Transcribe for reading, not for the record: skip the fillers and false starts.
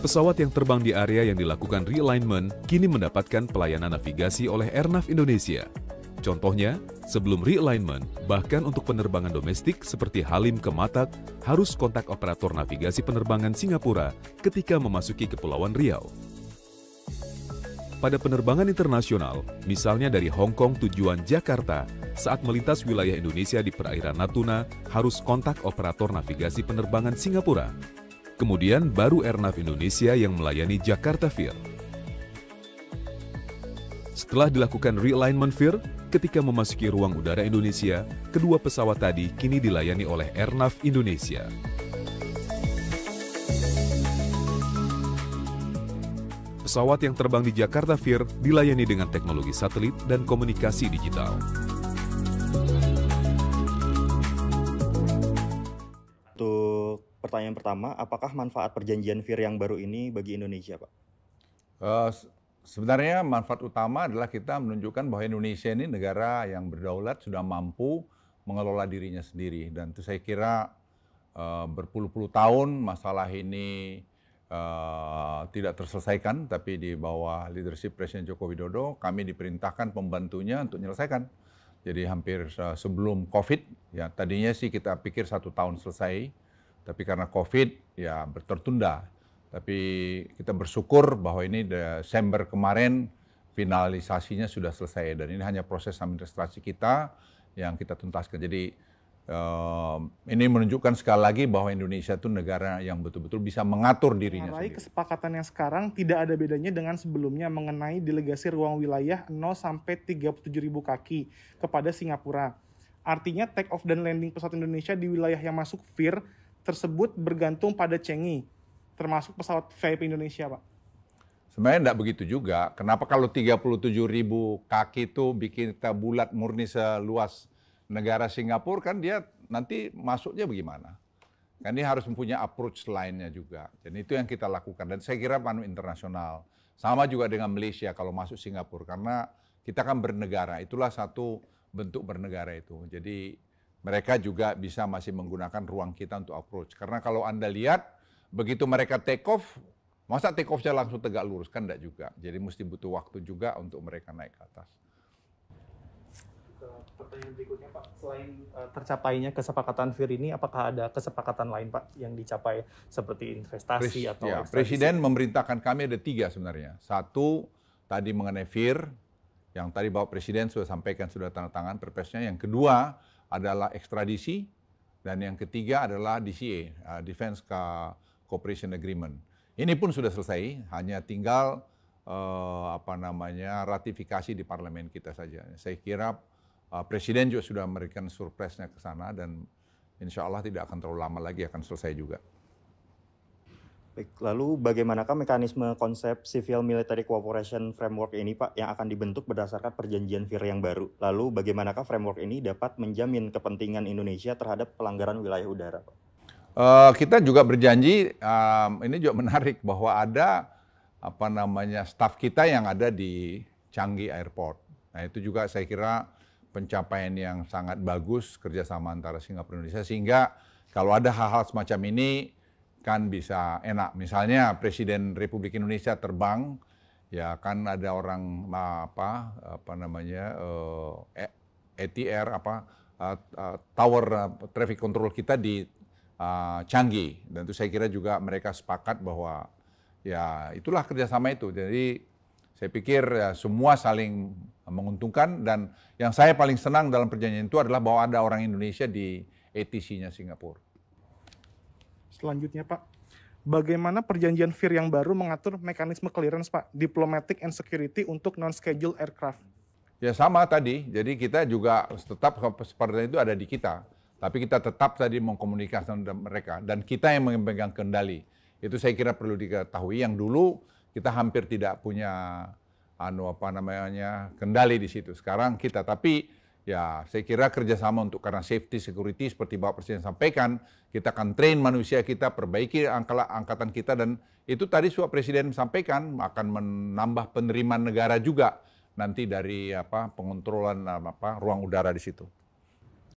Pesawat yang terbang di area yang dilakukan realignment kini mendapatkan pelayanan navigasi oleh Airnav Indonesia. Contohnya, sebelum realignment, bahkan untuk penerbangan domestik seperti Halim ke Matak, harus kontak operator navigasi penerbangan Singapura ketika memasuki Kepulauan Riau. Pada penerbangan internasional, misalnya dari Hong Kong tujuan Jakarta, saat melintas wilayah Indonesia di perairan Natuna, harus kontak operator navigasi penerbangan Singapura. Kemudian baru Airnav Indonesia yang melayani Jakarta Vir. Setelah dilakukan realignment Vir, ketika memasuki ruang udara Indonesia, kedua pesawat tadi kini dilayani oleh Airnav Indonesia. Pesawat yang terbang di Jakarta Vir dilayani dengan teknologi satelit dan komunikasi digital. Untuk pertanyaan pertama, apakah manfaat perjanjian Vir yang baru ini bagi Indonesia, Pak? Sebenarnya manfaat utama adalah kita menunjukkan bahwa Indonesia ini negara yang berdaulat, sudah mampu mengelola dirinya sendiri. Dan itu saya kira berpuluh-puluh tahun masalah ini tidak terselesaikan, tapi di bawah leadership Presiden Joko Widodo, kami diperintahkan pembantunya untuk menyelesaikan. Jadi hampir sebelum COVID, ya tadinya sih kita pikir 1 tahun selesai, tapi karena COVID ya tertunda. Tapi kita bersyukur bahwa ini Desember kemarin finalisasinya sudah selesai, dan ini hanya proses administrasi kita yang kita tuntaskan. Jadi ini menunjukkan sekali lagi bahwa Indonesia itu negara yang betul-betul bisa mengatur dirinya sendiri. Kesepakatan yang sekarang tidak ada bedanya dengan sebelumnya mengenai delegasi ruang wilayah 0 sampai 37.000 kaki kepada Singapura. Artinya take off dan landing pesawat Indonesia di wilayah yang masuk Vir tersebut bergantung pada Changi, termasuk pesawat VIP Indonesia, Pak. Sebenarnya tidak begitu juga. Kenapa kalau 37.000 kaki itu bikin kita bulat murni seluas negara Singapura, kan dia nanti masuknya bagaimana? Kan dia harus mempunyai approach lainnya juga. Dan itu yang kita lakukan. Dan saya kira panu internasional. Sama juga dengan Malaysia kalau masuk Singapura. Karena kita kan bernegara. Itulah satu bentuk bernegara itu. Jadi mereka juga bisa masih menggunakan ruang kita untuk approach. Karena kalau Anda lihat, begitu mereka take off, masa take off-nya langsung tegak lurus? Kan enggak juga. Jadi mesti butuh waktu juga untuk mereka naik ke atas. Pertanyaan berikutnya, Pak, selain tercapainya kesepakatan Vir ini, apakah ada kesepakatan lain, Pak, yang dicapai seperti investasi atau ekstradisi? Presiden memerintahkan kami ada 3 sebenarnya. 1, tadi mengenai Vir, yang tadi Bapak Presiden sudah sampaikan, sudah tanda tangan perpresnya. Yang kedua adalah ekstradisi, dan yang ketiga adalah DCA, Defense Cooperation Agreement. Ini pun sudah selesai, hanya tinggal ratifikasi di parlemen kita saja. Saya kira Presiden juga sudah memberikan surprise-nya ke sana, dan insya Allah tidak akan terlalu lama lagi akan selesai juga. Baik, lalu bagaimanakah mekanisme konsep Civil Military Cooperation Framework ini, Pak, yang akan dibentuk berdasarkan perjanjian Vir yang baru? Lalu bagaimanakah framework ini dapat menjamin kepentingan Indonesia terhadap pelanggaran wilayah udara, Pak? Kita juga berjanji, ini juga menarik, bahwa ada staf kita yang ada di Changi Airport. Nah itu juga saya kira pencapaian yang sangat bagus kerjasama antara Singapura dan Indonesia, sehingga kalau ada hal-hal semacam ini kan bisa enak. Misalnya Presiden Republik Indonesia terbang, ya kan ada orang ATR tower traffic control kita di Changi, dan itu saya kira juga mereka sepakat bahwa ya itulah kerjasama itu. Jadi saya pikir ya, semua saling menguntungkan, dan yang saya paling senang dalam perjanjian itu adalah bahwa ada orang Indonesia di ATC-nya Singapura. Selanjutnya, Pak, bagaimana perjanjian Vir yang baru mengatur mekanisme clearance, Pak, diplomatic and security untuk non-scheduled aircraft? Ya sama tadi, jadi kita juga tetap seperti itu ada di kita, tapi kita tetap tadi mengkomunikasikan dengan mereka, dan kita yang memegang kendali. Itu saya kira perlu diketahui, yang dulu kita hampir tidak punya kendali di situ. Sekarang kita, tapi ya saya kira kerjasama untuk karena safety security seperti Bapak Presiden sampaikan, kita akan train manusia kita, perbaiki angkatan kita, dan itu tadi Bapak Presiden sampaikan akan menambah penerimaan negara juga nanti dari pengontrolan ruang udara di situ.